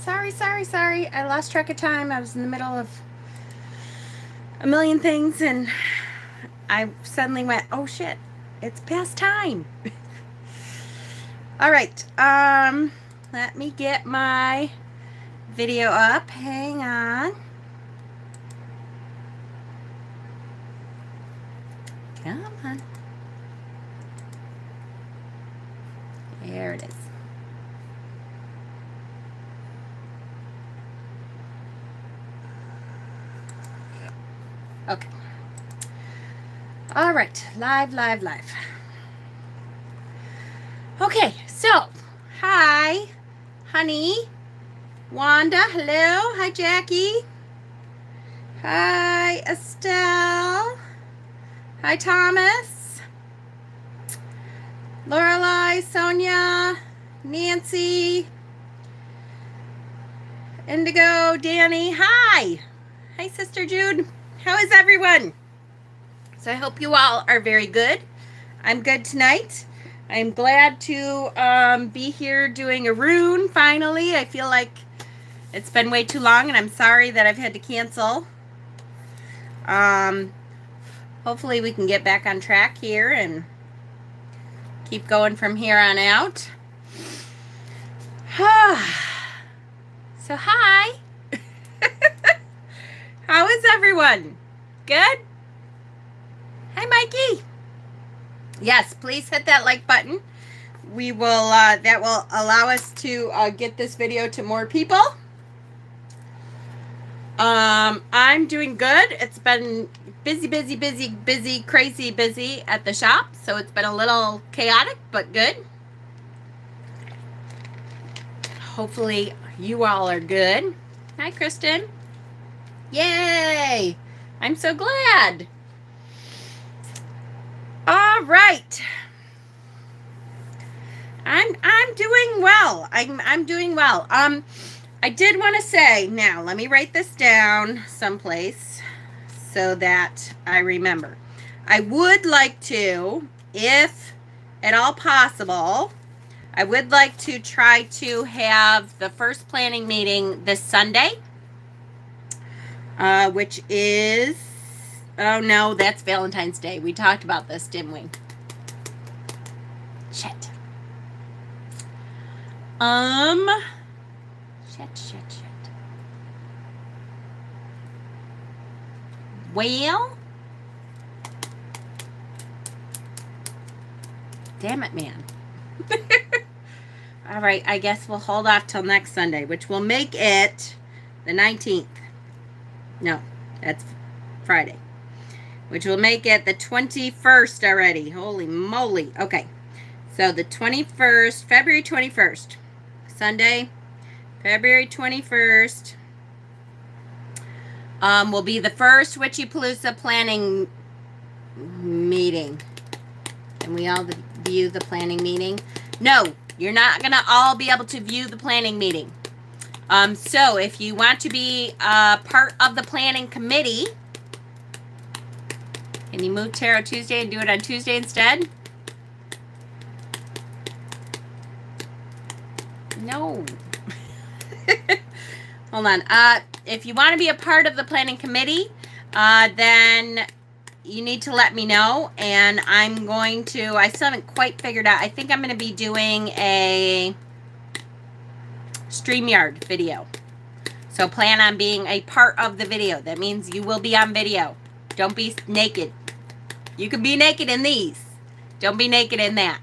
Sorry. I lost track of time. I was in the middle of a million things and I suddenly went, oh shit, it's past time. All right. Let me get my video up. Hang on. Come on. There it is. Okay. All right. Live. Okay. So, hi, honey. Wanda, hello. Hi, Jackie. Hi, Estelle. Hi, Thomas. Lorelei, Sonia, Nancy, Indigo, Danny. Hi. Hi, Sister Jude. How is everyone? So I hope you all are very good. I'm good tonight. I'm glad to be here doing a Rune finally. I feel like it's been way too long and I'm sorry that I've had to cancel. Hopefully we can get back on track here and keep going from here on out. So hi. How is everyone? Good? Hi, Mikey. Yes, please hit that like button. We will, that will allow us to get this video to more people. I'm doing good. It's been busy, crazy busy at the shop. So it's been a little chaotic, but good. Hopefully you all are good. Hi, Kristen. Yay! I'm so glad. All right. I'm doing well. I'm doing well. I did want to say, now let me write this down someplace so that I remember. I would like to, if at all possible, I would like to try to have the first planning meeting this Sunday, which is, oh no, that's Valentine's Day. We talked about this, didn't we? Shit. Shit. Well, damn it, man. All right, I guess we'll hold off till next Sunday, which will make it the 19th. No, that's Friday. Which will make it the 21st already. Holy moly. Okay, so the 21st, February 21st. Sunday, February 21st, will be the first Witchypalooza planning meeting. Can we all view the planning meeting? No, you're not going to all be able to view the planning meeting. So if you want to be part of the planning committee, can you move Tarot Tuesday and do it on Tuesday instead? No. Hold on. If you want to be a part of the planning committee, then you need to let me know. And I'm going to, I still haven't quite figured out. I think I'm going to be doing a StreamYard video. So plan on being a part of the video. That means you will be on video. Don't be naked. You can be naked in these. Don't be naked in that.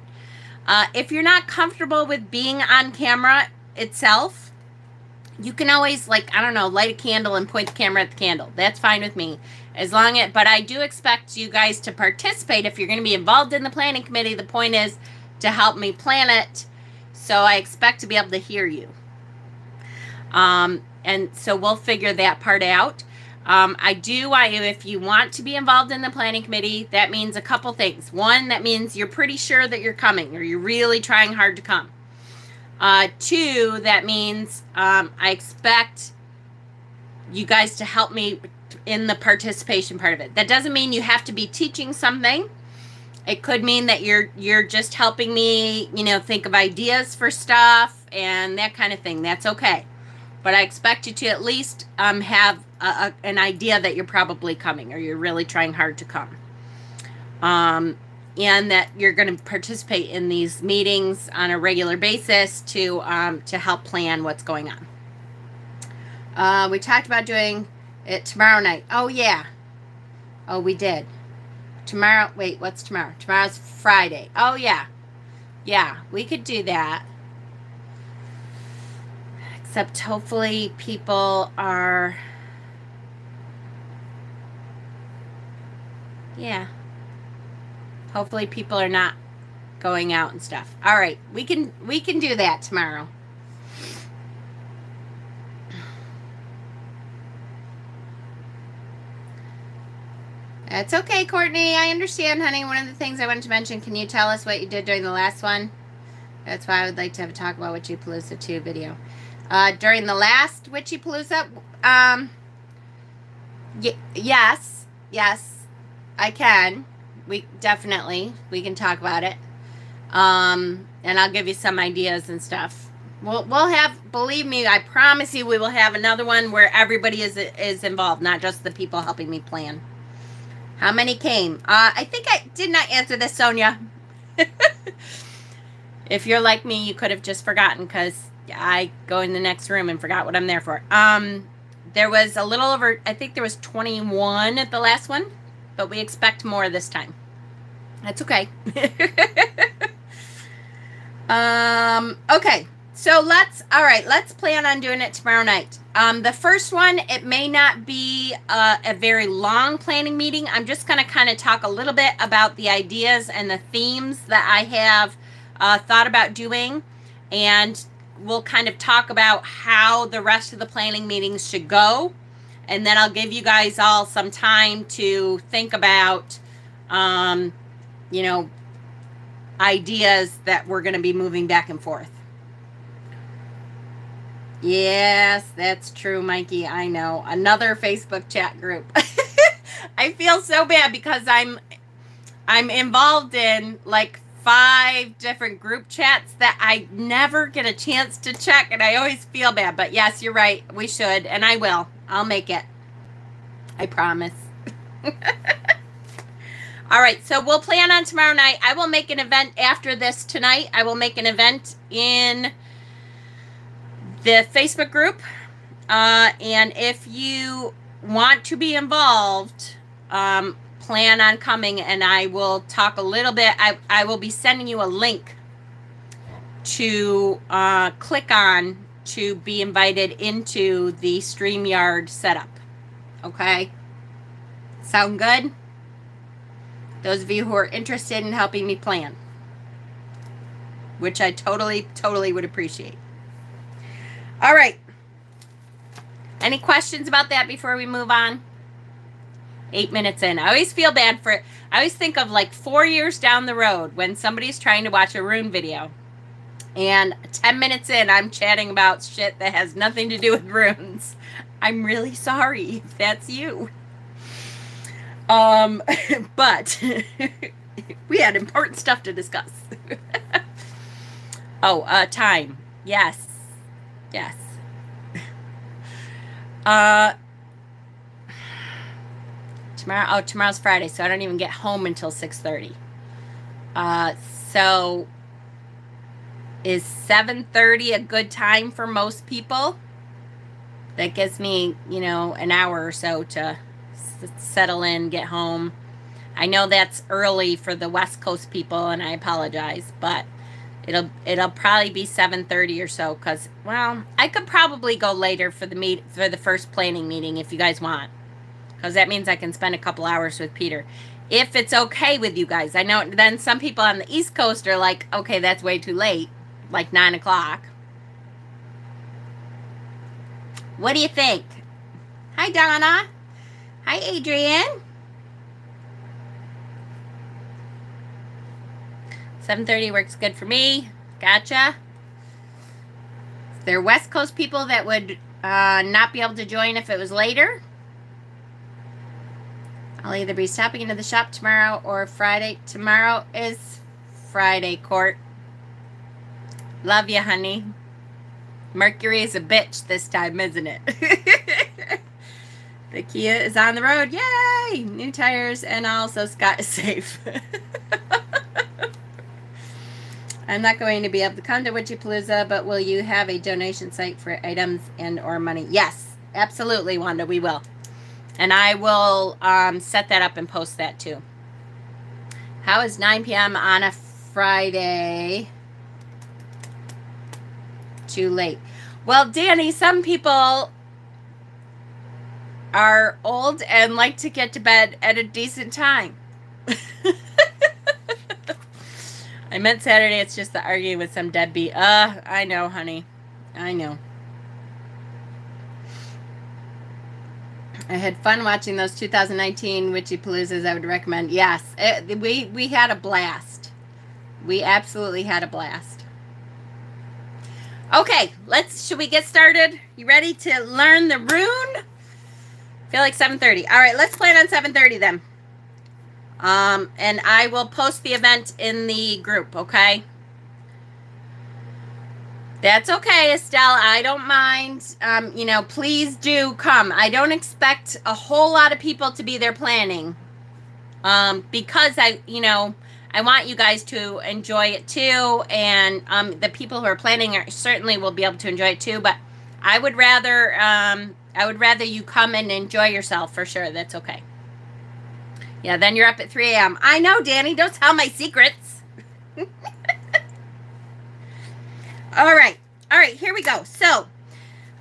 If you're not comfortable with being on camera itself, you can always, like, I don't know, light a candle and point the camera at the candle. That's fine with me. As long as, but I do expect you guys to participate. If you're going to be involved in the planning committee, the point is to help me plan it. So I expect to be able to hear you. And so we'll figure that part out. If you want to be involved in the planning committee, that means a couple things. One, that means you're pretty sure that you're coming, or you're really trying hard to come. Two, that means I expect you guys to help me in the participation part of it. That doesn't mean you have to be teaching something. It could mean that you're just helping me, think of ideas for stuff and that kind of thing. That's okay. but I expect you to at least have an idea that you're probably coming, or you're really trying hard to come. And that you're going to participate in these meetings on a regular basis to help plan what's going on. We talked about doing it tomorrow night. Oh, yeah. Oh, we did. Tomorrow, wait, what's tomorrow? Tomorrow's Friday. Oh, yeah. Yeah, we could do that. Except hopefully people are... Yeah. Hopefully people are not going out and stuff. All right, we can do that tomorrow. That's okay, Courtney. I understand, honey. One of the things I wanted to mention, can you tell us what you did during the last one? That's why I would like to have a talk about Witchy Palooza 2 video. During the last Witchy Palooza, yes, I can. We can talk about it. And I'll give you some ideas and stuff. We'll have, believe me, I promise you, we will have another one where everybody is involved, not just the people helping me plan. How many came? I think I did not answer this, Sonia. If you're like me, you could have just forgotten, because I go in the next room and forgot what I'm there for. There was a little over, I think there was 21 at the last one, but we expect more this time. That's okay. Okay. So let's plan on doing it tomorrow night. The first one, it may not be a very long planning meeting. I'm just going to kind of talk a little bit about the ideas and the themes that I have thought about doing, and we'll kind of talk about how the rest of the planning meetings should go, and then I'll give you guys all some time to think about, ideas that we're going to be moving back and forth. Yes, that's true, Mikey. I know. Another Facebook chat group. I feel so bad because I'm involved in like 5 different group chats that I never get a chance to check, and I always feel bad. But yes, you're right. We should, and I will. I'll make it. I promise. All right, so we'll plan on tomorrow night. I will make an event after this tonight. I will make an event in the Facebook group. And if you want to be involved, plan on coming, and I will talk a little bit. I will be sending you a link to click on to be invited into the StreamYard setup. Okay? Sound good? Those of you who are interested in helping me plan, which I totally would appreciate. All right. Any questions about that before we move on? 8 minutes in. I always feel bad for it. I always think of like 4 years down the road when somebody's trying to watch a Rune video, and 10 minutes in, I'm chatting about shit that has nothing to do with runes. I'm really sorry if that's you. But we had important stuff to discuss. Oh, time. Yes. Tomorrow's Friday, so I don't even get home until 6:30. So is 7:30 a good time for most people? That gives me, an hour or so to settle in, get home. I know that's early for the West Coast people, and I apologize, but it'll probably be 7:30 or so, because, well, I could probably go later for the first planning meeting if you guys want, because that means I can spend a couple hours with Peter, if it's okay with you guys. I know then some people on the East Coast are like, okay, that's way too late, like 9 o'clock. What do you think? Hi, Donna. Hi, Adrian. 7:30 works good for me. Gotcha. There are West Coast people that would not be able to join if it was later. I'll either be stopping into the shop tomorrow or Friday. Tomorrow is Friday, Court. Love you, honey. Mercury is a bitch this time, isn't it? The Kia is on the road. Yay! New tires, and also Scott is safe. I'm not going to be able to come to Witchypalooza, but will you have a donation site for items and or money? Yes, absolutely, Wanda, we will. And I will set that up and post that too. How is 9 p.m. on a Friday too late? Well, Danny, some people are old and like to get to bed at a decent time. I meant Saturday. It's just the arguing with some deadbeat. I know, honey. I know. I had fun watching those 2019 Witchypaloozas. I would recommend. Yes, we had a blast. We absolutely had a blast. Okay, should we get started? You ready to learn the rune? Feel like 7:30. All right, let's plan on 7:30 then. And I will post the event in the group, okay? That's okay, Estelle. I don't mind. Please do come. I don't expect a whole lot of people to be there planning. Because I want you guys to enjoy it too. And the people who are planning certainly will be able to enjoy it too. But I would rather you come and enjoy yourself for sure. That's okay. Yeah, then you're up at 3 a.m. I know, Danny. Don't tell my secrets. All right, here we go. So,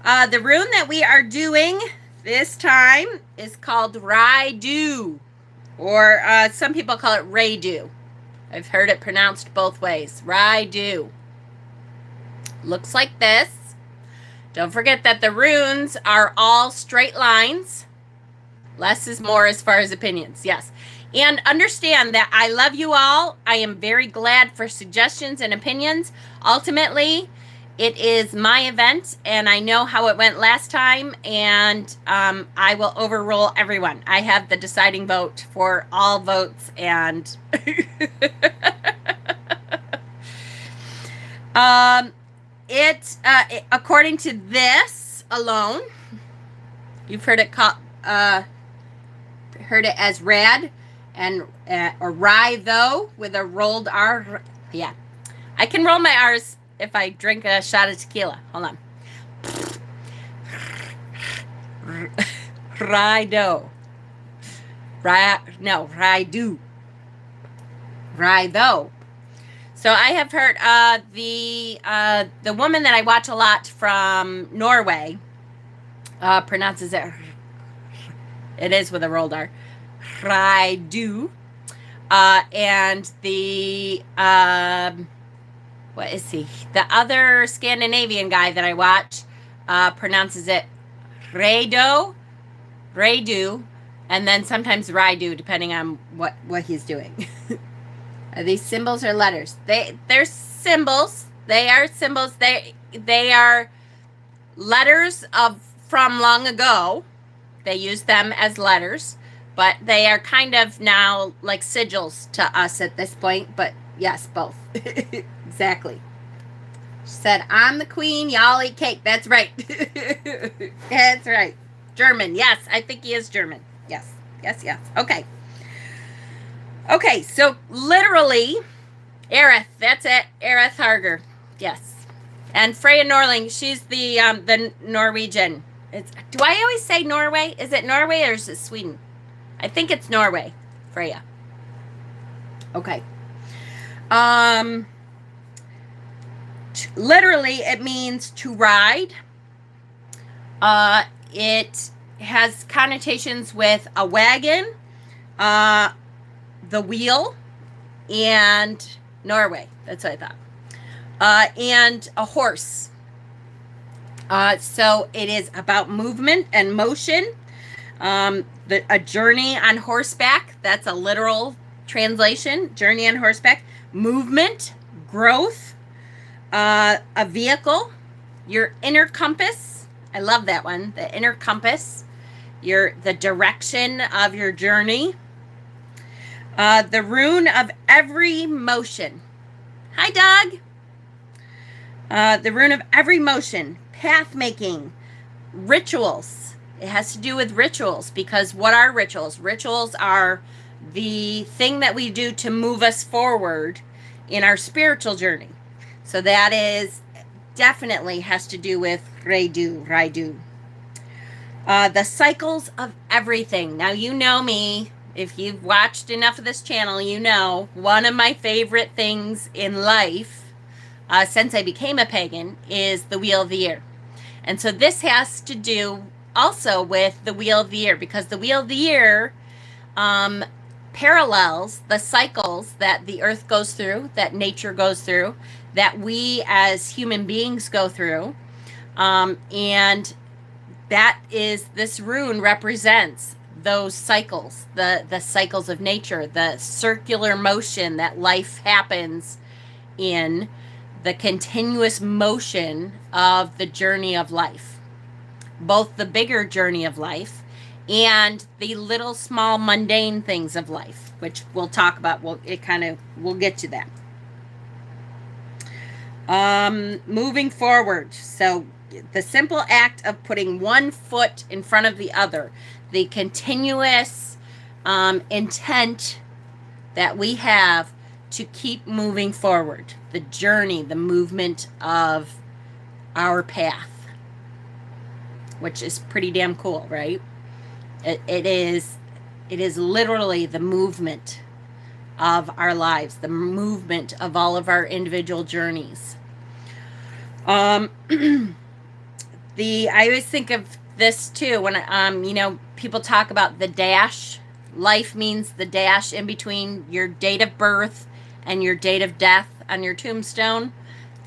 the rune that we are doing this time is called Raidho, or some people call it Raidho. I've heard it pronounced both ways. Raidho. Looks like this. Don't forget that the runes are all straight lines. Less is more as far as opinions, yes. And understand that I love you all. I am very glad for suggestions and opinions. Ultimately, it is my event, and I know how it went last time, and I will overrule everyone. I have the deciding vote for all votes, and according to this alone, you've heard it called heard it as rad and or Raidho with a rolled R. Yeah, I can roll my R's if I drink a shot of tequila. Hold on. Raidho. Raidho. Raidho. So I have heard the woman that I watch a lot from Norway pronounces it. It is with a rolled R. Raidho. And the what is he? The other Scandinavian guy that I watch pronounces it Raidho, and then sometimes Raidho, depending on what he's doing. Are these symbols or letters? They're symbols. They are symbols. They are letters from long ago. They use them as letters, but they are kind of now like sigils to us at this point. But yes, both. Exactly. She said, I'm the queen, y'all eat cake. That's right. That's right. German. Yes, I think he is German. Yes. Okay, so literally, Aerith, that's it. Aerith Harger. Yes. And Freya Norling, she's the Norwegian. Do I always say Norway? Is it Norway or is it Sweden? I think it's Norway, Freya. Okay. Literally, it means to ride. It has connotations with a wagon, the wheel, and Norway. That's what I thought. And a horse. So it is about movement and motion. A journey on horseback. That's a literal translation. Journey on horseback. Movement, growth, a vehicle, your inner compass. I love that one. The inner compass. The direction of your journey. The rune of every motion. Hi, Doug. The rune of every motion, path making, rituals. It has to do with rituals, because what are rituals? Rituals are the thing that we do to move us forward in our spiritual journey. So that is definitely has to do with Raidho. The cycles of everything. Now, you know me. If you've watched enough of this channel, you know one of my favorite things in life, since I became a pagan, is the Wheel of the Year. And so this has to do also with the Wheel of the Year, because the Wheel of the Year parallels the cycles that the earth goes through, that nature goes through, that we as human beings go through. And that is, this rune represents those cycles, the cycles of nature, the circular motion that life happens in, the continuous motion of the journey of life, both the bigger journey of life and the little small mundane things of life, which we'll talk about. We'll get to that. Moving forward. So the simple act of putting one foot in front of the other, the continuous intent that we have to keep moving forward, the journey, the movement of our path, which is pretty damn cool, right? It is literally the movement of our lives, the movement of all of our individual journeys. I always think of this too when people talk about the dash. Life means the dash in between your date of birth and your date of death on your tombstone.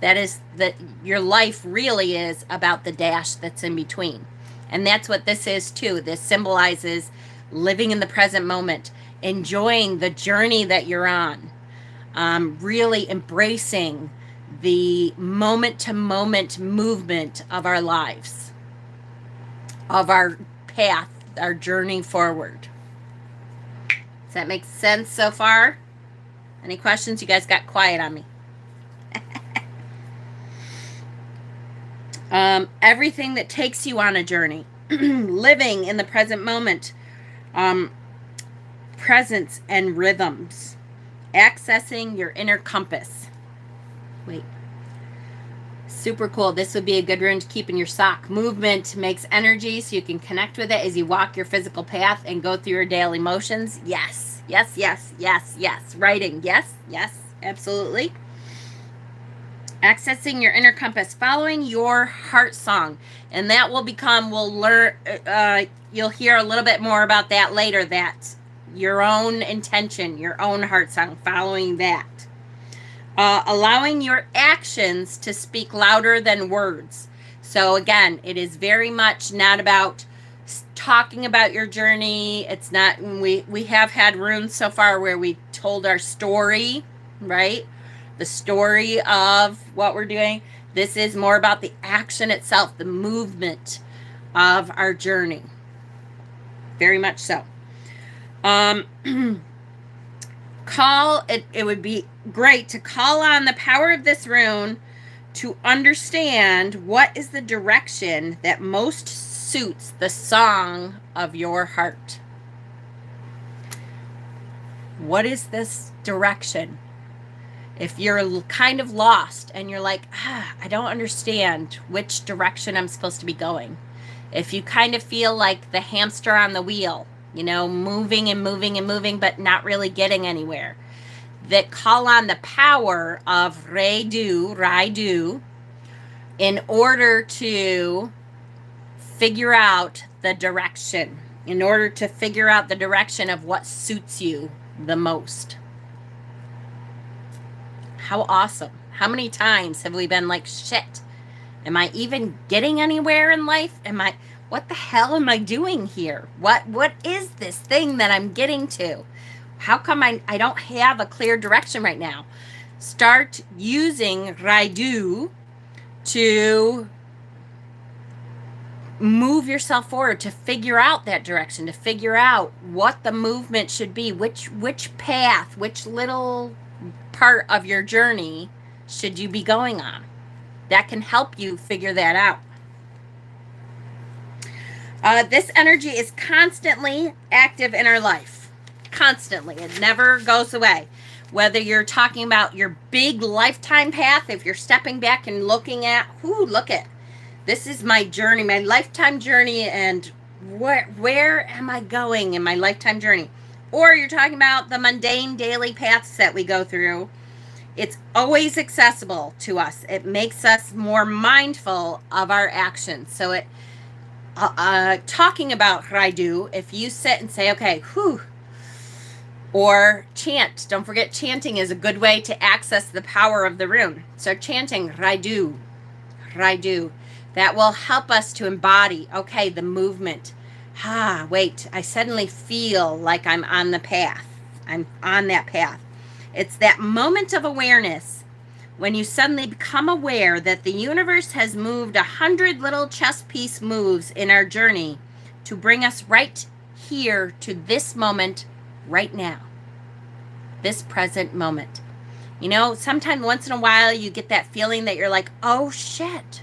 That is that your life really is about the dash that's in between. And that's what this is too. This symbolizes living in the present moment, enjoying the journey that you're on, really embracing the moment-to-moment movement of our lives, of our path, our journey forward. Does that make sense so far? Any questions? You guys got quiet on me. Everything that takes you on a journey, living in the present moment, presence and rhythms, accessing your inner compass. Wait. Super cool. This would be a good rune to keep in your sock. Movement makes energy so you can connect with it as you walk your physical path and go through your daily motions. Yes. Yes, yes, yes, yes. Writing. Yes, yes, absolutely. Accessing your inner compass, following your heart song. And that will become, we'll learn, you'll hear a little bit more about that later, that your own intention, your own heart song, following that. Allowing your actions to speak louder than words. So again, it is very much not about talking about your journey. It's not, we have had runes so far where we told our story, right? The story of what we're doing. This is more about the action itself, the movement of our journey. Very much so. It would be great to call on the power of this rune to understand what is the direction that most suits the song of your heart. What is this direction? If you're kind of lost and you're like, I don't understand which direction I'm supposed to be going. If you kind of feel like the hamster on the wheel, moving and moving and moving, but not really getting anywhere, that call on the power of Raidho, in order to figure out the direction, of what suits you the most. How awesome. How many times have we been like, shit, am I even getting anywhere in life? What the hell am I doing here? What is this thing that I'm getting to? How come I don't have a clear direction right now? Start using Raidho to move yourself forward, to figure out that direction, to figure out what the movement should be, which path, which little part of your journey should you be going on. that can help you figure that out. This energy is constantly active in our life. Constantly. It never goes away. Whether you're talking about your big lifetime path, if you're stepping back and looking at, look at, this is my journey, my lifetime journey, and where am I going in my lifetime journey? Or you're talking about the mundane daily paths that we go through. It's always accessible to us. It makes us more mindful of our actions. So it, talking about Raidho, if you sit and say, okay, or chant. Don't forget, chanting is a good way to access the power of the rune. So chanting Raidho, Raidho, that will help us to embody, okay, the movement. Wait, I suddenly feel like I'm on the path. I'm on that path. It's that moment of awareness when you suddenly become aware that the universe has moved 100 little chess piece moves in our journey to bring us right here to this moment right now. This present moment. You know, sometimes once in a while you get that feeling that you're like, oh shit.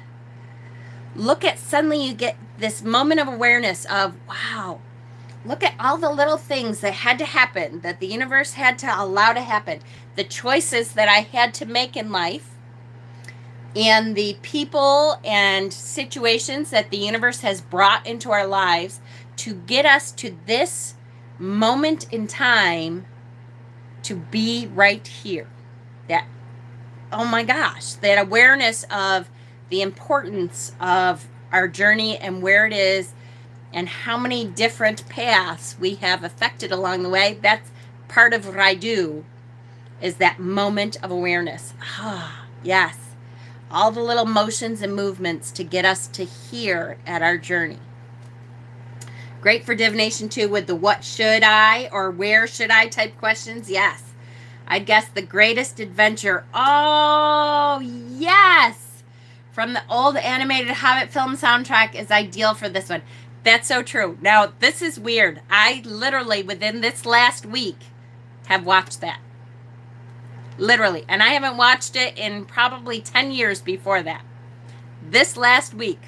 Look at, suddenly you get this moment of awareness of, wow, look at all the little things that had to happen, that the universe had to allow to happen. The choices that I had to make in life, and the people and situations that the universe has brought into our lives to get us to this moment in time to be right here. That, oh my gosh, that awareness of the importance of our journey and where it is and how many different paths we have affected along the way. That's part of Raidho, is that moment of awareness. Yes. All the little motions and movements to get us to here at our journey. Great for divination too, with the what should I or where should I type questions. Yes. I'd guess the greatest adventure. Oh, yes. From the old animated Hobbit film soundtrack is ideal for this one. That's so true. Now, this is weird. I literally, within this last week, have watched that. Literally. And I haven't watched it in probably 10 years before that. This last week,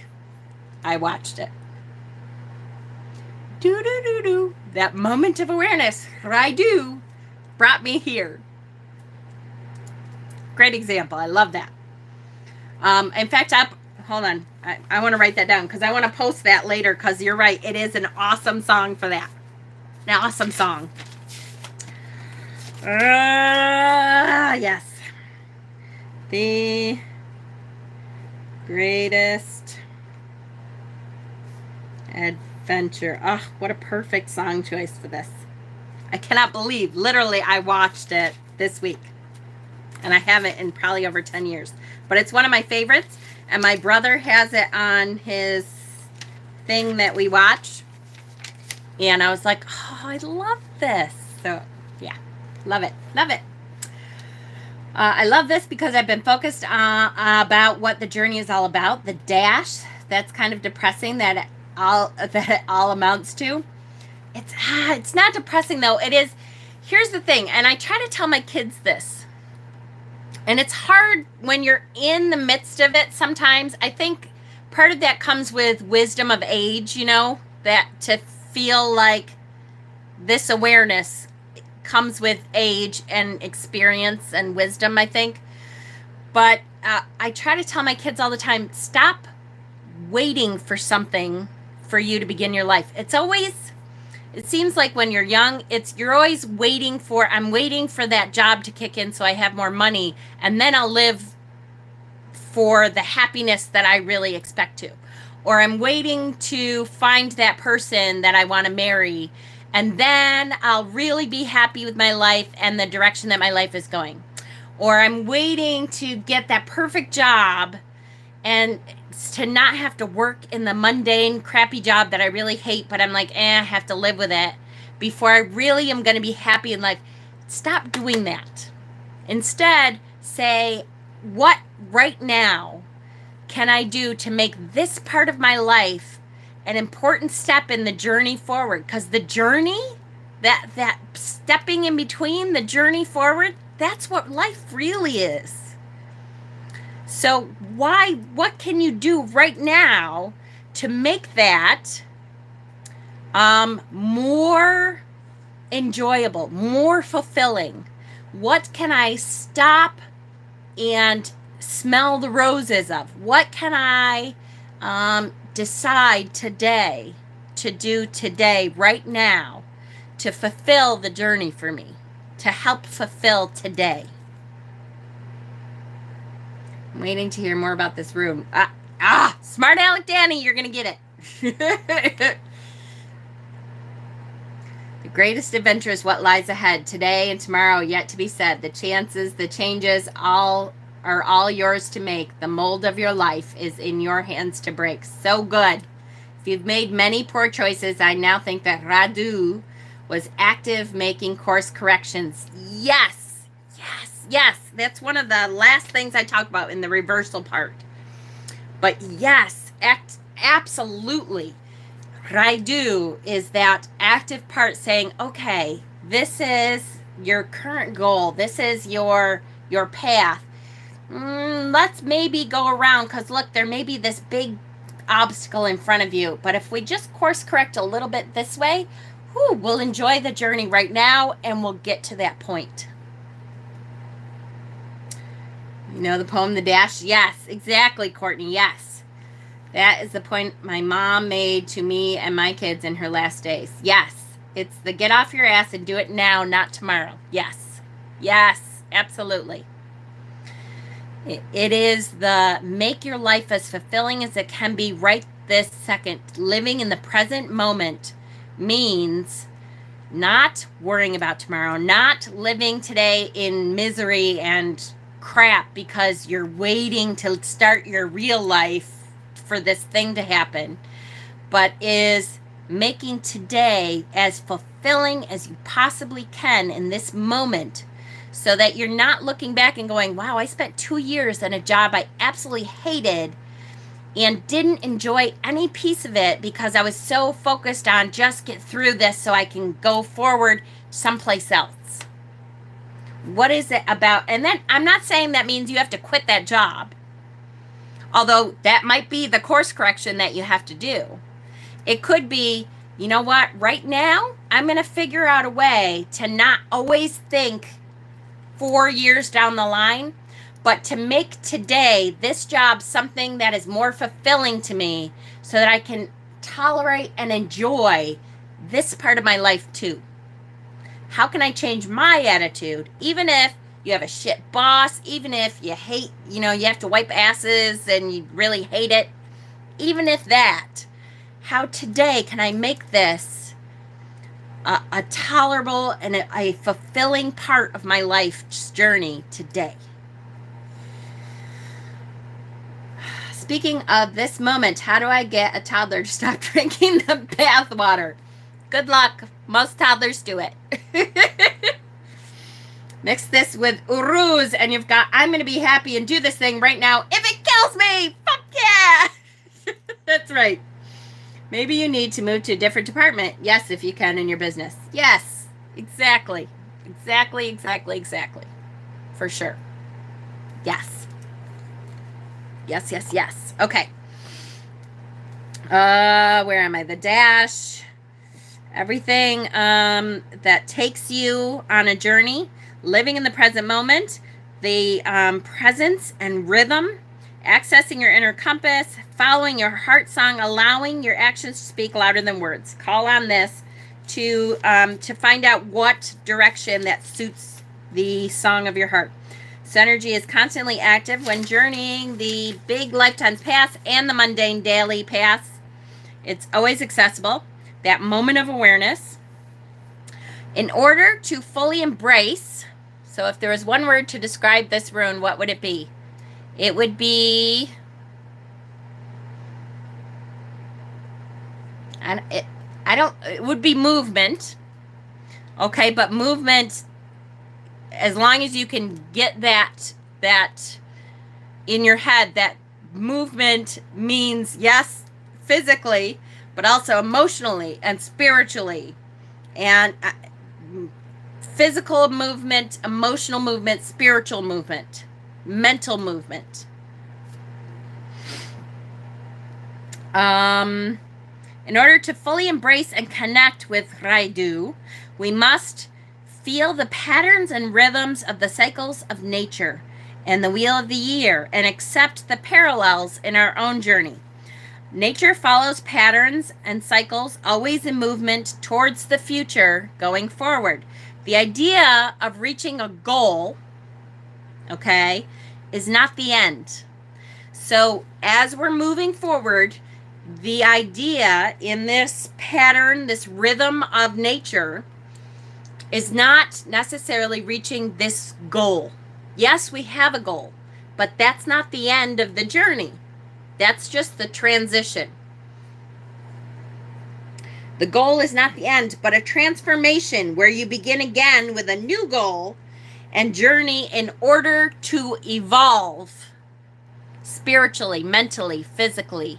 I watched it. Do-do-do-do. That moment of awareness, Raidho, brought me here. Great example. I love that. In fact, hold on. I want to write that down because I want to post that later because you're right. It is an awesome song for that. An awesome song. Yes. The greatest adventure. Oh, what a perfect song choice for this. I cannot believe, literally, I watched it this week. And I haven't in probably over 10 years. But it's one of my favorites. And my brother has it on his thing that we watch. And I was like, oh, I love this. So, yeah. Love it. Love it. I love this because I've been focused about what the journey is all about. The dash, that's kind of depressing that it all amounts to. It's not depressing, though. It is. Here's the thing. And I try to tell my kids this. And it's hard when you're in the midst of it sometimes. I think part of that comes with wisdom of age, you know, that to feel like this awareness comes with age and experience and wisdom, I think. But I try to tell my kids all the time, stop waiting for something for you to begin your life. It seems like when you're young, you're always waiting for, I'm waiting for that job to kick in so I have more money, and then I'll live for the happiness that I really expect to. Or I'm waiting to find that person that I want to marry, and then I'll really be happy with my life and the direction that my life is going. Or I'm waiting to get that perfect job and to not have to work in the mundane, crappy job that I really hate, but I'm like, I have to live with it before I really am going to be happy in life. Stop doing that. Instead, say, what right now can I do to make this part of my life an important step in the journey forward? Because the journey, that stepping in between, the journey forward, that's what life really is. So what can you do right now to make that more enjoyable, more fulfilling? What can I stop and smell the roses of? What can I decide today to do today, right now, to fulfill the journey for me, to help fulfill today? I'm waiting to hear more about this room. Smart Alec Danny, you're going to get it. The greatest adventure is what lies ahead. Today and tomorrow yet to be said. The chances, the changes, all are all yours to make. The mold of your life is in your hands to break. So good. If you've made many poor choices, I now think that Raidho was active making course corrections. Yes, yes, yes. That's one of the last things I talk about in the reversal part. But yes, absolutely. Raidho is that active part saying, okay, this is your current goal. This is your path. Let's maybe go around, because look, there may be this big obstacle in front of you. But if we just course correct a little bit this way, we'll enjoy the journey right now, and we'll get to that point. You know the poem, The Dash? Yes, exactly, Courtney, yes. That is the point my mom made to me and my kids in her last days. Yes, it's the get off your ass and do it now, not tomorrow. Yes, yes, absolutely. It is the make your life as fulfilling as it can be right this second. Living in the present moment means not worrying about tomorrow, not living today in misery and crap because you're waiting to start your real life for this thing to happen, but is making today as fulfilling as you possibly can in this moment, so that you're not looking back and going, wow, I spent 2 years in a job I absolutely hated and didn't enjoy any piece of it because I was so focused on just get through this so I can go forward someplace else. What is it about? And then I'm not saying that means you have to quit that job, although that might be the course correction that you have to do. It could be, you know what, right now, I'm going to figure out a way to not always think 4 years down the line, but to make today, this job, something that is more fulfilling to me so that I can tolerate and enjoy this part of my life too. How can I change my attitude, even if you have a shit boss, even if you hate, you have to wipe asses and you really hate it, even if that, how today can I make this a tolerable and a fulfilling part of my life's journey today? Speaking of this moment, how do I get a toddler to stop drinking the bath water? Good luck. Most toddlers do it. Mix this with uruz, and you've got, I'm going to be happy and do this thing right now if it kills me. Fuck yeah. That's right. Maybe you need to move to a different department. Yes, if you can in your business. Yes, exactly. Exactly. For sure. Yes. Yes. Okay. Where am I? The dash. Everything that takes you on a journey. Living in the present moment, the presence and rhythm, accessing your inner compass, following your heart song, allowing your actions to speak louder than words. Call on this to find out what direction that suits the song of your heart. So energy is constantly active when journeying the big lifetimes paths and the mundane daily paths. It's always accessible. That moment of awareness. In order to fully embrace, so if there was one word to describe this rune, what would it be? It would be, it would be movement. Okay, but movement, as long as you can get that in your head, that movement means, yes, physically, but also emotionally and spiritually. And physical movement, emotional movement, spiritual movement, mental movement. In order to fully embrace and connect with Raidho, we must feel the patterns and rhythms of the cycles of nature and the wheel of the year and accept the parallels in our own journey. Nature follows patterns and cycles, always in movement towards the future going forward. The idea of reaching a goal, okay, is not the end. So as we're moving forward, the idea in this pattern, this rhythm of nature, is not necessarily reaching this goal. Yes, we have a goal, but that's not the end of the journey. That's just the transition. The goal is not the end, but a transformation where you begin again with a new goal and journey in order to evolve spiritually, mentally, physically.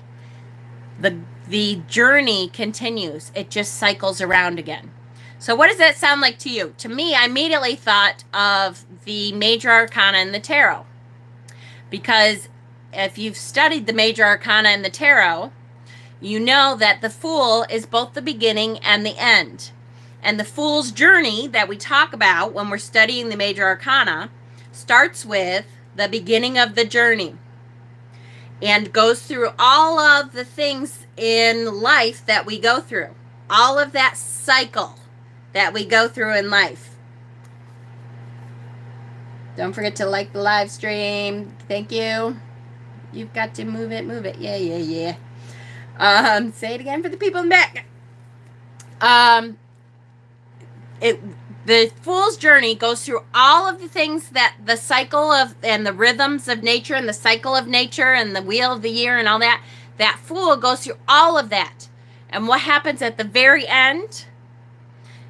The journey continues. It just cycles around again. So what does that sound like to you? To me, I immediately thought of the major arcana in the tarot. Because if you've studied the major arcana in the tarot, you know that the Fool is both the beginning and the end. And the Fool's journey that we talk about when we're studying the major arcana starts with the beginning of the journey and goes through all of the things in life that we go through. All of that cycle that we go through in life. Don't forget to like the live stream. Thank you. You've got to move it, move it. Yeah, yeah, yeah. Say it again for the people in the back. The Fool's journey goes through all of the things that the cycle of and the rhythms of nature and the cycle of nature and the wheel of the year and all that. That Fool goes through all of that. And what happens at the very end?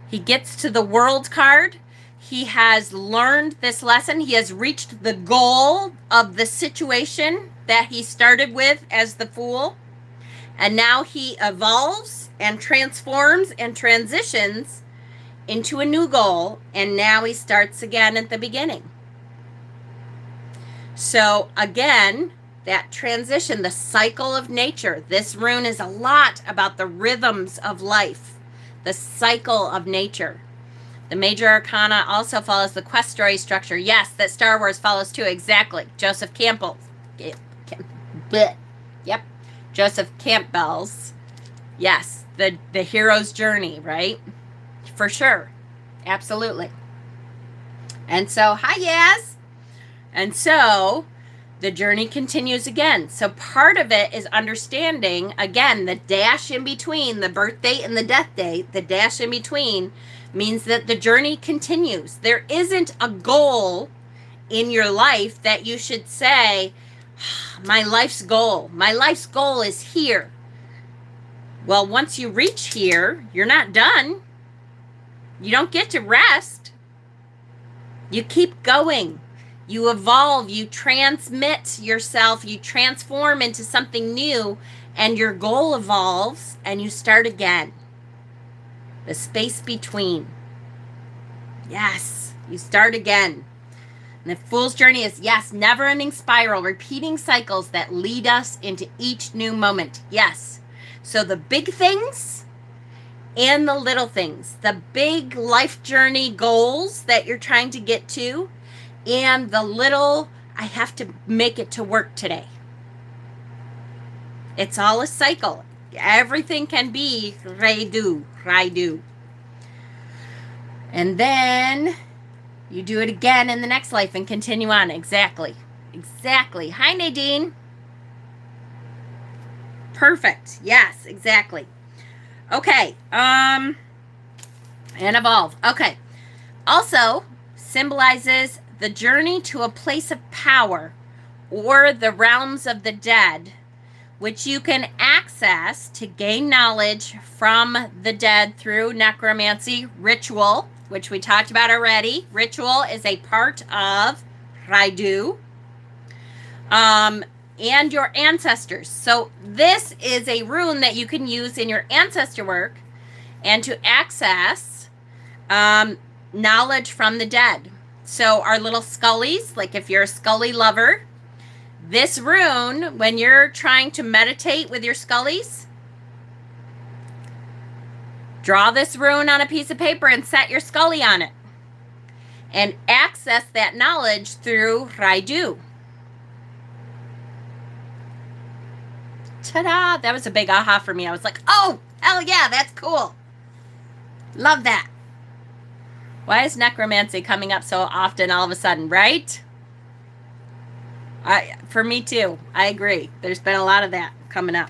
He gets to the World card. He has learned this lesson. He has reached the goal of the situation that he started with as the Fool. And now he evolves and transforms and transitions into a new goal. And now he starts again at the beginning. So again, that transition, the cycle of nature. This rune is a lot about the rhythms of life, the cycle of nature. The major arcana also follows the quest story structure. Yes, that Star Wars follows too. Exactly. Joseph Campbell. Yep. Joseph Campbell's. Yes, the hero's journey, right? For sure. Absolutely. And so, hi, Yaz. And so, the journey continues again. So part of it is understanding, again, the dash in between, the birth date and the death date, the dash in between means that the journey continues. There isn't a goal in your life that you should say, my life's goal is here. Well, once you reach here, you're not done. You don't get to rest. You keep going. You evolve, you transmit yourself, you transform into something new, and your goal evolves, and you start again. The space between. Yes, you start again. And the Fool's journey is, yes, never-ending spiral, repeating cycles that lead us into each new moment. Yes. So the big things and the little things, the big life journey goals that you're trying to get to, and the little, I have to make it to work today. It's all a cycle. Everything can be Raidho. And then you do it again in the next life and continue on. Exactly. Hi, Nadine. Perfect. Yes, exactly. Okay. And evolve. Okay. Also symbolizes the journey to a place of power or the realms of the dead, which you can access to gain knowledge from the dead through necromancy ritual, which we talked about already. Ritual is a part of Raidho. And your ancestors. So this is a rune that you can use in your ancestor work and to access knowledge from the dead. So our little Scullies, like if you're a Scully lover, This rune, when you're trying to meditate with your scullies, draw this rune on a piece of paper and set your scully on it. And access that knowledge through Raidho. Ta-da! That was a big aha for me. I was like, oh, hell yeah, that's cool. Love that. Why is necromancy coming up so often all of a sudden, right? For me too. I agree. There's been a lot of that coming up.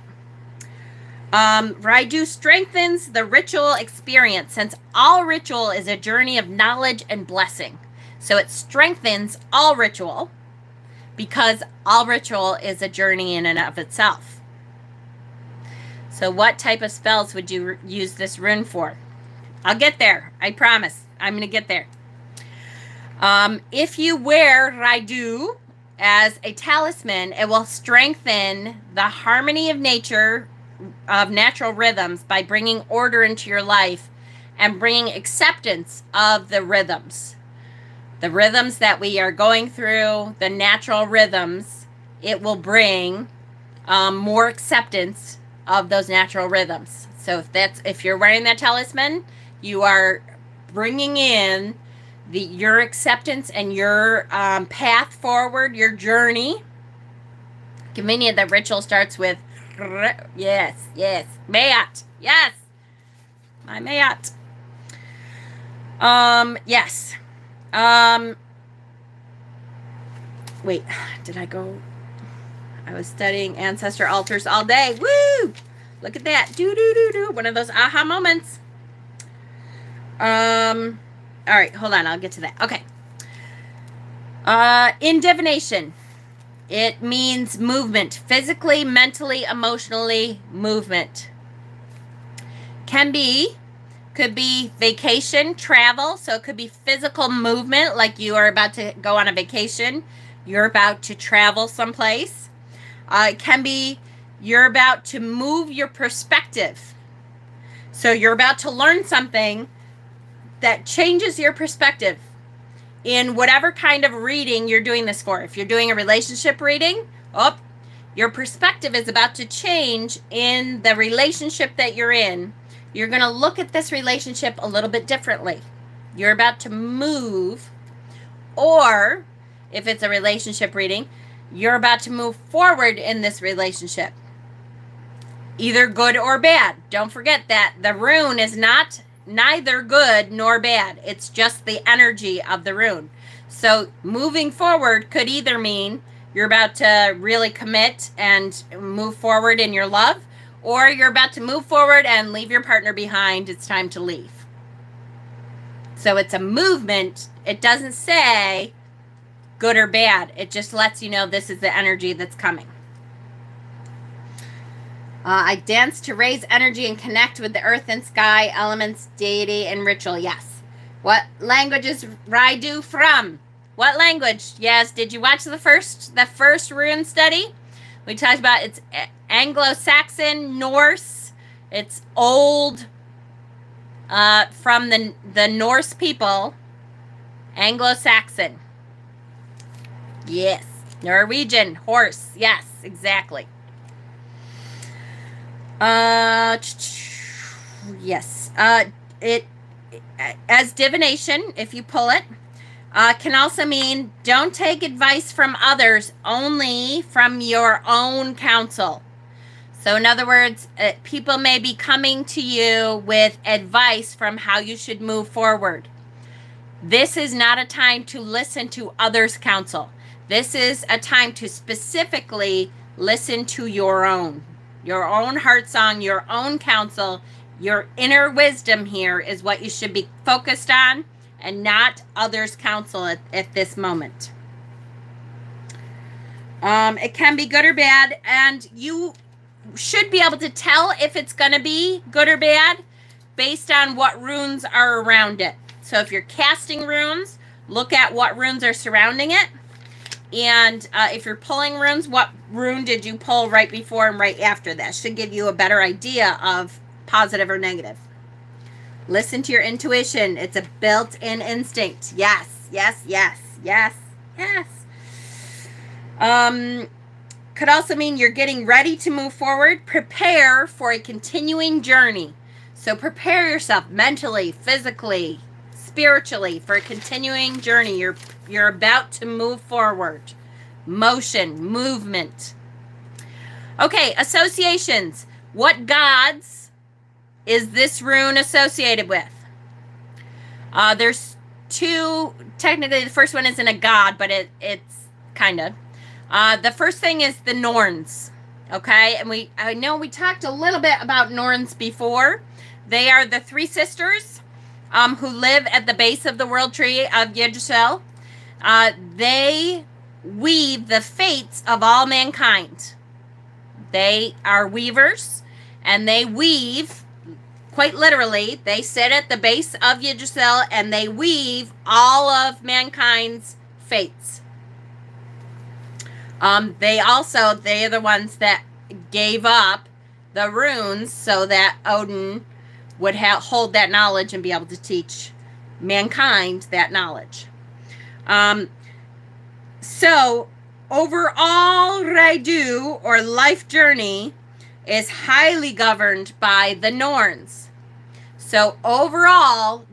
Raidho strengthens the ritual experience, since all ritual is a journey of knowledge and blessing. So it strengthens all ritual, because all ritual is a journey in and of itself. So what type of spells would you use this rune for? I'll get there. I promise. I'm going to get there. If you wear Raidho as a talisman, it will strengthen the harmony of nature, of natural rhythms, by bringing order into your life and bringing acceptance of the rhythms. The rhythms that we are going through, the natural rhythms, it will bring more acceptance of those natural rhythms. So if you're wearing that talisman, you are bringing in your acceptance and your path forward, your journey. Convenient that ritual starts with yes, Mayat, yes, my Mayat. Yes. Wait, did I go? I was studying ancestor altars all day. Woo! Look at that. Do. One of those aha moments. All right, hold on. I'll get to that. Okay. In divination, it means movement. Physically, mentally, emotionally, movement. Could be vacation, travel. So it could be physical movement, like you are about to go on a vacation. You're about to travel someplace. It can be you're about to move your perspective. So you're about to learn something that changes your perspective in whatever kind of reading you're doing this for. If you're doing a relationship reading, your perspective is about to change in the relationship that you're in. You're going to look at this relationship a little bit differently. You're about to move, or if it's a relationship reading, you're about to move forward in this relationship. Either good or bad. Don't forget that the rune is neither good nor bad. It's just the energy of the rune. So moving forward could either mean you're about to really commit and move forward in your love, or you're about to move forward and leave your partner behind. It's time to leave. So it's a movement. It doesn't say good or bad. It just lets you know this is the energy that's coming. I dance to raise energy and connect with the earth and sky, elements, deity, and ritual. Yes. What language is Raidho from? What language? Yes. Did you watch the first rune study? We talked about it's Anglo-Saxon, Norse. It's old, from the Norse people. Anglo-Saxon. Yes. Norwegian, horse. Yes, exactly. Yes. It as divination, if you pull it, can also mean don't take advice from others, only from your own counsel. So in other words, people may be coming to you with advice from how you should move forward. This is not a time to listen to others' counsel. This is a time to specifically listen to your own heart song, your own counsel. Your inner wisdom here is what you should be focused on, and not others' counsel at this moment. It can be good or bad, and you should be able to tell if it's going to be good or bad based on what runes are around it. So if you're casting runes, look at what runes are surrounding it. And if you're pulling runes, what rune did you pull right before and right after that? Should give you a better idea of positive or negative. Listen to your intuition. It's a built-in instinct. Yes, yes, yes, yes, yes. could also mean you're getting ready to move forward. Prepare for a continuing journey. So prepare yourself mentally, physically, spiritually for a continuing journey. You're about to move forward. Motion, movement. Okay, associations. What gods is this rune associated with? There's two. Technically, the first one isn't a god, but it's kind of. The first thing is the Norns. Okay, and I know we talked a little bit about Norns before. They are the three sisters who live at the base of the world tree of Yggdrasil. They weave the fates of all mankind. They are weavers, and they weave, quite literally, they sit at the base of Yggdrasil, and they weave all of mankind's fates. They are the ones that gave up the runes so that Odin would hold that knowledge and be able to teach mankind that knowledge. So overall, Raidho, or life journey, is highly governed by the Norns. So overall,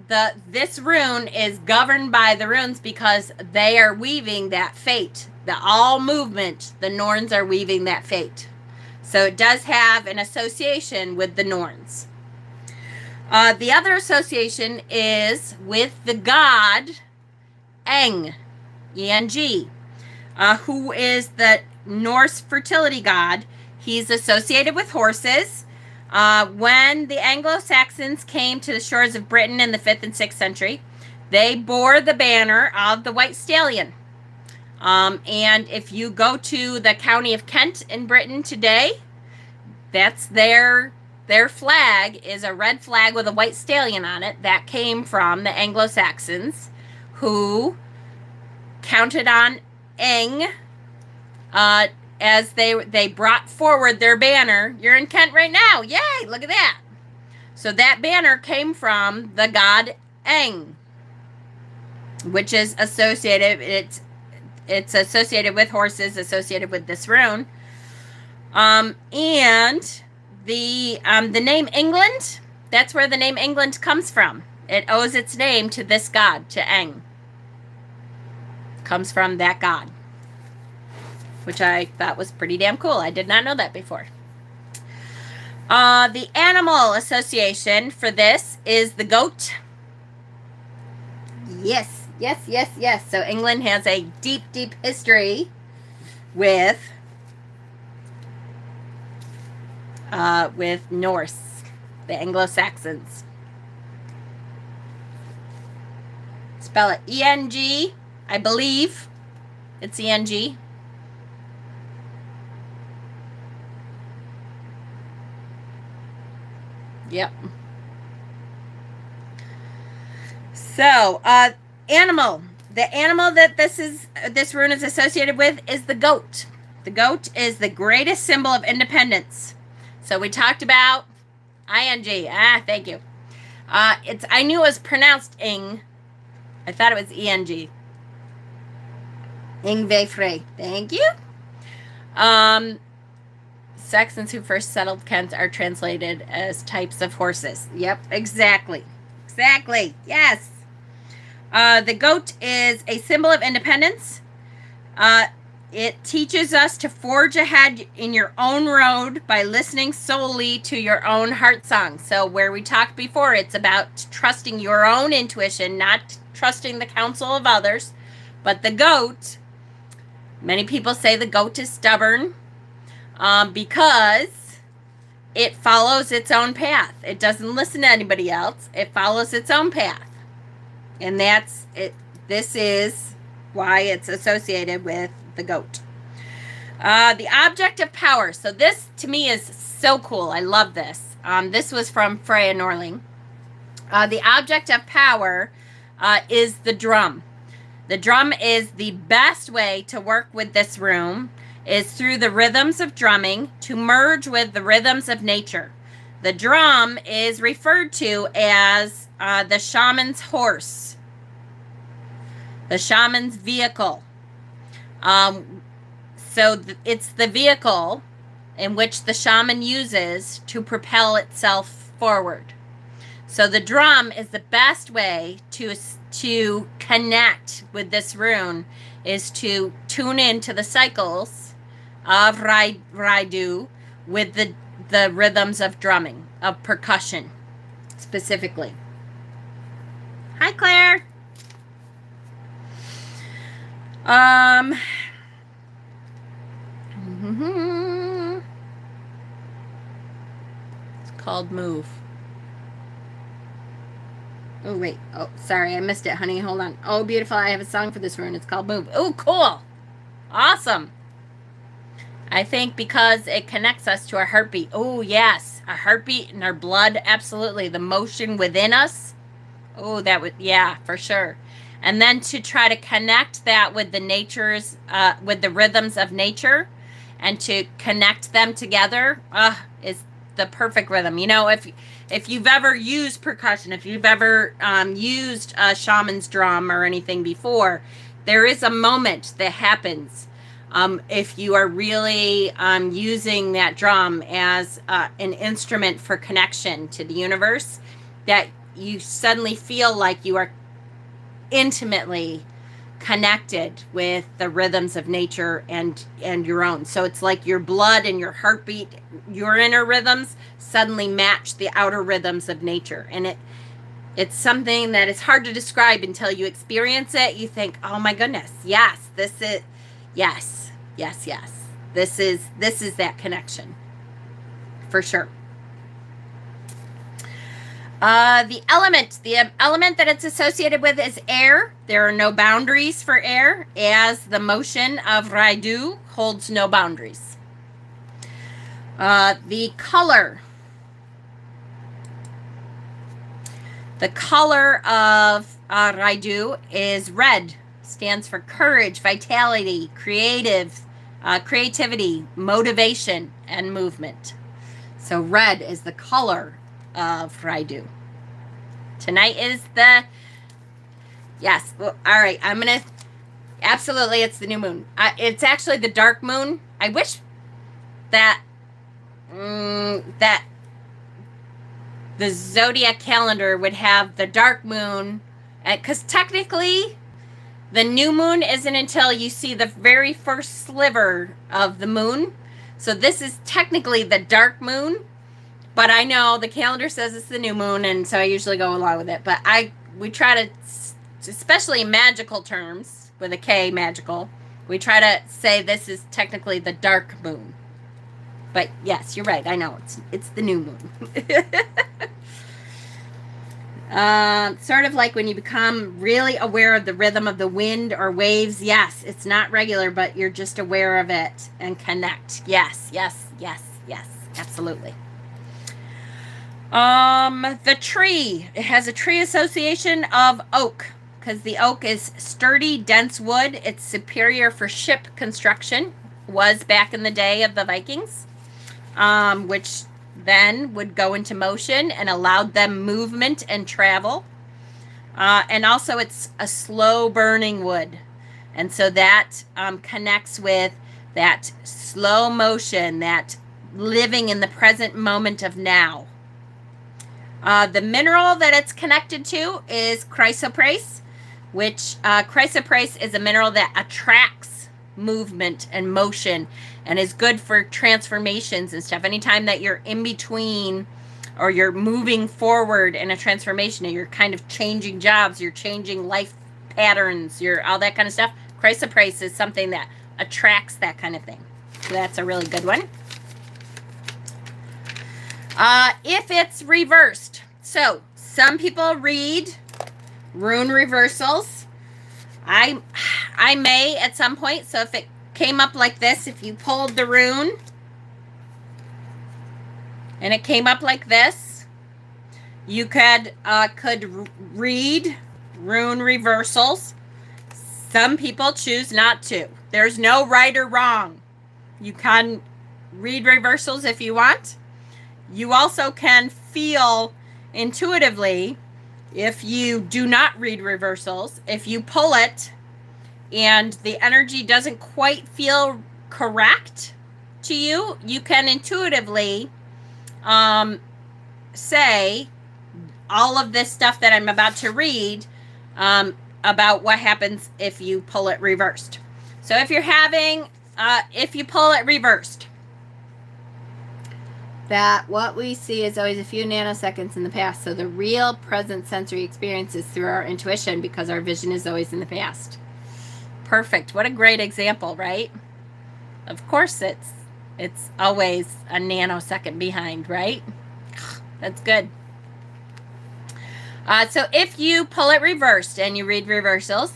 this rune is governed by the runes because they are weaving that fate. All movement, the Norns are weaving that fate. So it does have an association with the Norns. The other association is with the god Eng, E-N-G, who is the Norse fertility god. He's associated with horses. When the Anglo-Saxons came to the shores of Britain in the 5th and 6th century, they bore the banner of the white stallion. And if you go to the county of Kent in Britain today, that's their flag is a red flag with a white stallion on it. That came from the Anglo-Saxons, who counted on Eng as they brought forward their banner. You're in Kent right now. Yay, look at that. So that banner came from the god Eng, which is associated, it's associated with horses, associated with this rune. And the name England, that's where the name England comes from. It owes its name to this god, to Eng. Comes from that god, which I thought was pretty damn cool. I did not know that before. The animal association for this is the goat. Yes. So England has a deep, deep history with Norse, the Anglo-Saxons. Spell it E-N-G, I believe. It's E-N-G. Yep. So, animal. The animal that this rune is associated with is the goat. The goat is the greatest symbol of independence. So we talked about ing. Thank you. I knew it was pronounced ing. I thought it was eng. Ingve Frey. Thank you. Saxons who first settled Kent are translated as types of horses. Yep, exactly. Yes. The goat is a symbol of independence. It teaches us to forge ahead in your own road by listening solely to your own heart song. So where we talked before, it's about trusting your own intuition, not trusting the counsel of others. But the goat, many people say the goat is stubborn because it follows its own path. It doesn't listen to anybody else. It follows its own path. And that's it. This is why it's associated with the goat. The object of power. So this to me is so cool. I love this. This was from Freya Norling. The object of power is the drum. The drum is the best way to work with this rune, is through the rhythms of drumming to merge with the rhythms of nature. The drum is referred to as the shaman's horse, the shaman's vehicle. So it's the vehicle in which the shaman uses to propel itself forward. So the drum is the best way to connect with this rune, is to tune into the cycles of Raidho with the rhythms of drumming, of percussion specifically. Hi, Claire. It's called Move. Oh, wait. Oh, sorry. I missed it, honey. Hold on. Oh, beautiful. I have a song for this rune. It's called Move. Oh, cool. Awesome. I think because it connects us to our heartbeat. Oh, yes. Our heartbeat and our blood. Absolutely. The motion within us. Oh, that would, yeah, for sure. And then to try to connect that with the nature's, with the rhythms of nature, and to connect them together, is the perfect rhythm. You know, if you've ever used percussion, if you've ever used a shaman's drum or anything before, there is a moment that happens if you are really using that drum as an instrument for connection to the universe, that you suddenly feel like you are intimately connected with the rhythms of nature and your own. So it's like your blood and your heartbeat, your inner rhythms suddenly match the outer rhythms of nature. And it's something that is hard to describe until you experience it. You think, oh my goodness, yes, this is, yes, yes, yes. This is that connection for sure. The element that it's associated with is air. There are no boundaries for air, as the motion of Raidho holds no boundaries. The color of Raidho is red. Stands for courage, vitality, creativity, motivation, and movement. So red is the color of Raidho. Tonight is the, yes, well, all right, I'm gonna, absolutely, it's the new moon. It's actually the dark moon. I wish that that the zodiac calendar would have the dark moon, because technically the new moon isn't until you see the very first sliver of the moon. So this is technically the dark moon. But I know the calendar says it's the new moon, and so I usually go along with it. But we try to, especially in magical terms, with a K, magical, we try to say this is technically the dark moon. But yes, you're right. I know it's the new moon. Sort of like when you become really aware of the rhythm of the wind or waves. Yes, it's not regular, but you're just aware of it and connect. Yes, yes, yes, yes, absolutely. The tree, it has a tree association of oak, because the oak is sturdy, dense wood. It's superior for ship construction, was back in the day of the Vikings, which then would go into motion and allowed them movement and travel. And also it's a slow burning wood. And so that connects with that slow motion, that living in the present moment of now. The mineral that it's connected to is chrysoprase, which chrysoprase is a mineral that attracts movement and motion and is good for transformations and stuff. Anytime that you're in between or you're moving forward in a transformation and you're kind of changing jobs, you're changing life patterns, you're all that kind of stuff, chrysoprase is something that attracts that kind of thing. So that's a really good one. If it's reversed, so some people read rune reversals. I may at some point. So if it came up like this, if you pulled the rune and it came up like this, you could read rune reversals. Some people choose not to. There's no right or wrong. You can read reversals if you want. You also can feel intuitively, if you do not read reversals, if you pull it and the energy doesn't quite feel correct to you, you can intuitively say all of this stuff that I'm about to read about what happens if you pull it reversed. So if you're having, if you pull it reversed, that what we see is always a few nanoseconds in the past. So the real present sensory experience is through our intuition because our vision is always in the past. Perfect. What a great example, right? Of course it's always a nanosecond behind, right? That's good. So if you pull it reversed and you read reversals,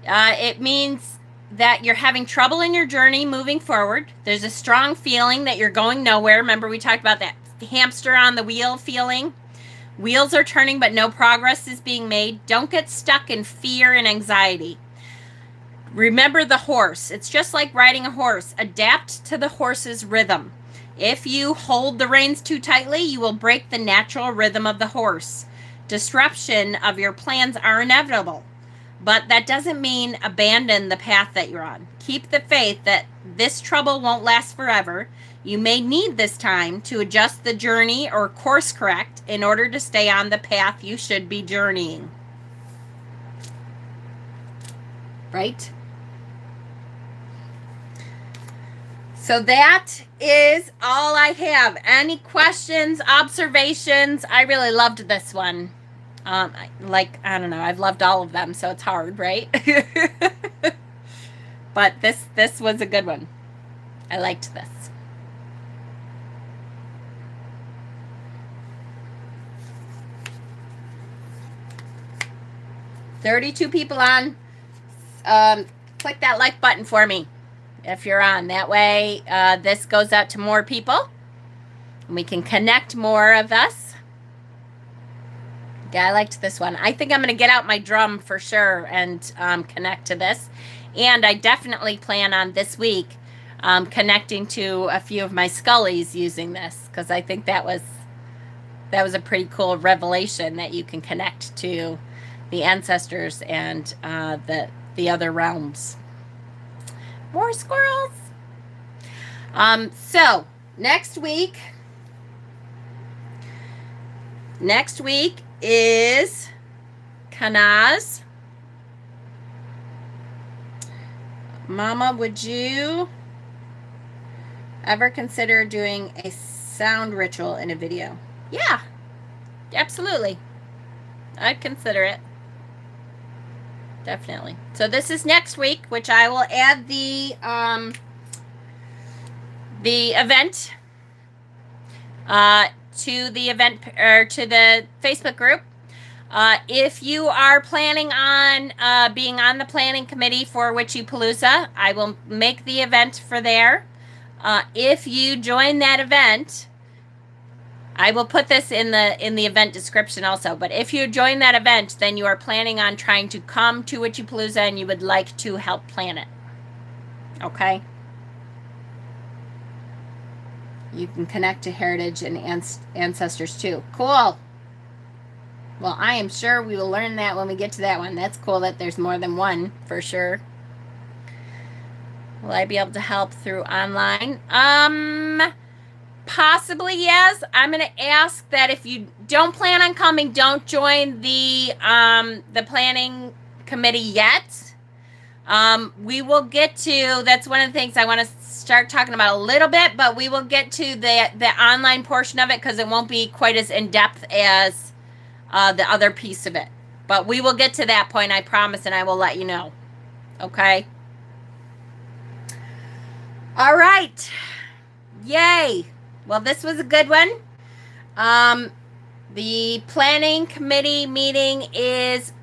it means that you're having trouble in your journey moving forward. There's a strong feeling that you're going nowhere. Remember we talked about that hamster on the wheel feeling? Wheels are turning, but no progress is being made. Don't get stuck in fear and anxiety. Remember the horse. It's just like riding a horse. Adapt to the horse's rhythm. If you hold the reins too tightly, you will break the natural rhythm of the horse. Disruption of your plans are inevitable, but that doesn't mean abandon the path that you're on. Keep the faith that this trouble won't last forever. You may need this time to adjust the journey or course correct in order to stay on the path you should be journeying. Right? So that is all I have. Any questions, observations? I really loved this one. I don't know, I've loved all of them, so it's hard, right? But this was a good one. I liked this. $32 people on. Click that like button for me if you're on. That way this goes out to more people. We can connect more of us. Yeah, I liked this one. I think I'm going to get out my drum for sure and connect to this. And I definitely plan on this week connecting to a few of my Scullies using this, because I think that was a pretty cool revelation that you can connect to the ancestors and the other realms. More squirrels. So next week is Kanaz. Mama, would you ever consider doing a sound ritual in a video? Yeah, absolutely. I'd consider it. Definitely. So this is next week, which I will add the event to the event or to the Facebook group. If you are planning on being on the planning committee for Witchypalooza, I will make the event for there. If you join that event, I will put this in the event description also. But if you join that event, then you are planning on trying to come to Witchypalooza and you would like to help plan it. Okay? You can connect to heritage and ancestors too. Cool. Well, I am sure we will learn that when we get to that one. That's cool that there's more than one, for sure. Will I be able to help through online? Possibly, yes. I'm going to ask that if you don't plan on coming, don't join the planning committee yet. We will get to, that's one of the things I want to start talking about a little bit, but we will get to the online portion of it because it won't be quite as in-depth as the other piece of it. But we will get to that point, I promise, and I will let you know. Okay? All right. Yay. Well, this was a good one. The planning committee meeting is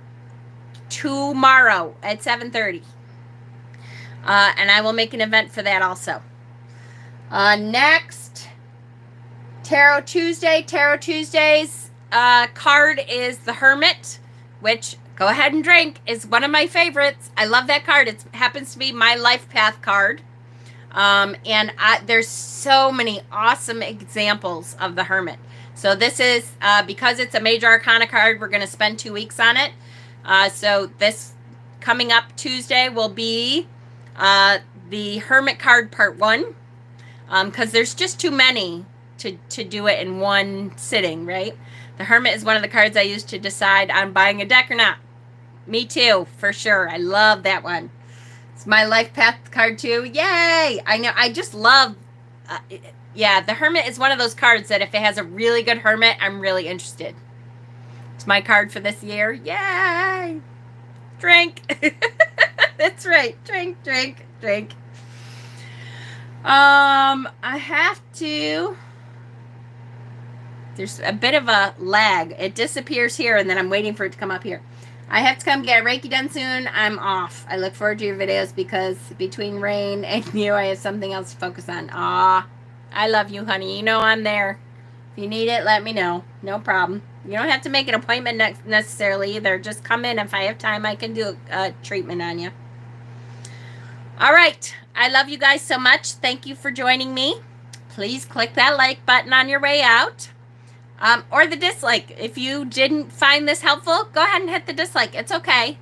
tomorrow at 7:30. And I will make an event for that also. Next, Tarot Tuesday. Tarot Tuesday's card is the Hermit, which, go ahead and drink, is one of my favorites. I love that card. It happens to be my life path card. And there's so many awesome examples of the Hermit. So this is, because it's a major arcana card, we're going to spend 2 weeks on it. So this coming up Tuesday will be the Hermit card part 1, because there's just too many to do it in one sitting, right? The Hermit is one of the cards I use to decide on buying a deck or not. Me too, for sure. I love that one. It's my life path card too. Yay! I know. I just love. Yeah, the Hermit is one of those cards that if it has a really good Hermit, I'm really interested. It's my card for this year. Yay! Drink. That's right. Drink, drink, drink. I have to. There's a bit of a lag. It disappears here, and then I'm waiting for it to come up here. I have to come get Reiki done soon. I'm off. I look forward to your videos because between Rain and you, I have something else to focus on. Aw, I love you, honey. You know I'm there. If you need it, let me know. No problem. You don't have to make an appointment necessarily either. Just come in. If I have time, I can do a treatment on you. All right. I love you guys so much. Thank you for joining me. Please click that like button on your way out. Or the dislike. If you didn't find this helpful, go ahead and hit the dislike. It's okay.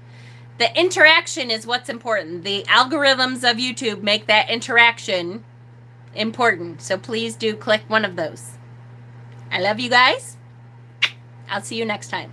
The interaction is what's important. The algorithms of YouTube make that interaction important. So please do click one of those. I love you guys. I'll see you next time.